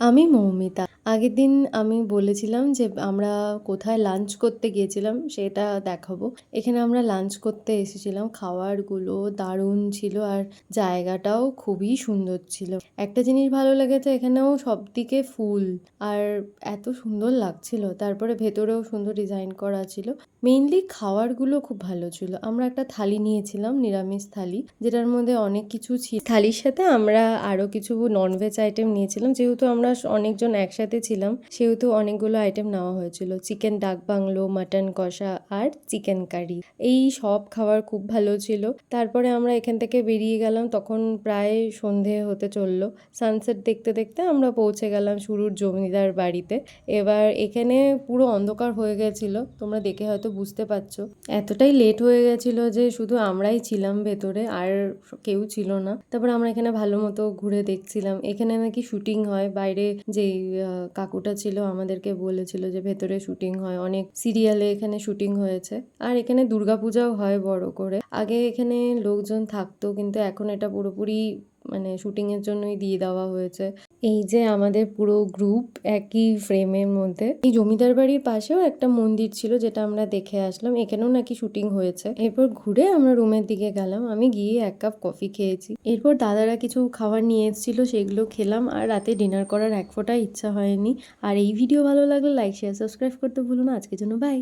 আমি মৌমিতা। আগের দিন আমি বলেছিলাম যে আমরা কোথায় লাঞ্চ করতে গিয়েছিলাম সেটা দেখাবো। এখানে আমরা লাঞ্চ করতে এসেছিলাম। খাবারগুলো দারুণ ছিল আর জায়গাটাও খুবই সুন্দর ছিল। একটা জিনিস ভালো লেগেছে, এখানেও সবদিকে ফুল আর এত সুন্দর লাগছিল। তারপরে ভেতরেও সুন্দর ডিজাইন করা ছিল। মেইনলি খাবারগুলো খুব ভালো ছিল। আমরা একটা থালি নিয়েছিলাম, নিরামিষ থালি, যেটার মধ্যে অনেক কিছু ছিল। থালির সাথে আমরা আরও কিছু ননভেজ আইটেম নিয়েছিলাম। যেহেতু আমরা অনেকজন একসাথে ছিলাম সেহেতু অনেকগুলো আইটেম নেওয়া হয়েছিল। চিকেন ডাক বাংলো, মাটন কষা আর চিকেন কারি, এই সব খাবার খুব ভালো ছিল। তারপরে আমরা এখান থেকে বেরিয়ে গেলাম, তখন প্রায় সন্ধে হতে চললো। সানসেট দেখতে দেখতে আমরা পৌঁছে গেলাম শুরুর জমিদার বাড়িতে। এবার এখানে পুরো অন্ধকার হয়ে গেছিলো, তোমরা দেখে হয়তো বুঝতে পারছো। এতটাই লেট হয়ে গেছিলো যে শুধু আমরাই ছিলাম ভেতরে, আর কেউ ছিল না। তারপর আমরা এখানে ভালো মতো ঘুরে দেখছিলাম। এখানে নাকি শুটিং হয়, বাইরে যেই কাকুটা ছিল আমাদেরকে বলেছিল যে ভেতরে শুটিং হয়, অনেক সিরিয়ালে এখানে শুটিং হয়েছে। আর এখানে দুর্গাপূজাও হয় বড় করে। আগে এখানে লোকজন থাকতো, কিন্তু এখন এটা পুরোপুরি মানে শুটিংয়ের জন্যই দিয়ে দেওয়া হয়েছে। এই যে আমাদের পুরো গ্রুপ একই ফ্রেমের মধ্যে। এই জমিদার বাড়ির পাশেও একটা মন্দির ছিল যেটা আমরা দেখে আসলাম, এখানেও নাকি শুটিং হয়েছে। এরপর ঘুরে আমরা রুমের দিকে গেলাম। আমি গিয়ে 1 কাপ কফি খেয়েছি। এরপর দাদারা কিছু খাবার নিয়ে এসেছিল, সেগুলো খেলাম। আর রাতে ডিনার করার এক ফোঁটা ইচ্ছা হয়নি। আর এই ভিডিও ভালো লাগলে লাইক, শেয়ার, সাবস্ক্রাইব করতে ভুলো না। আজকের জন্য বাই।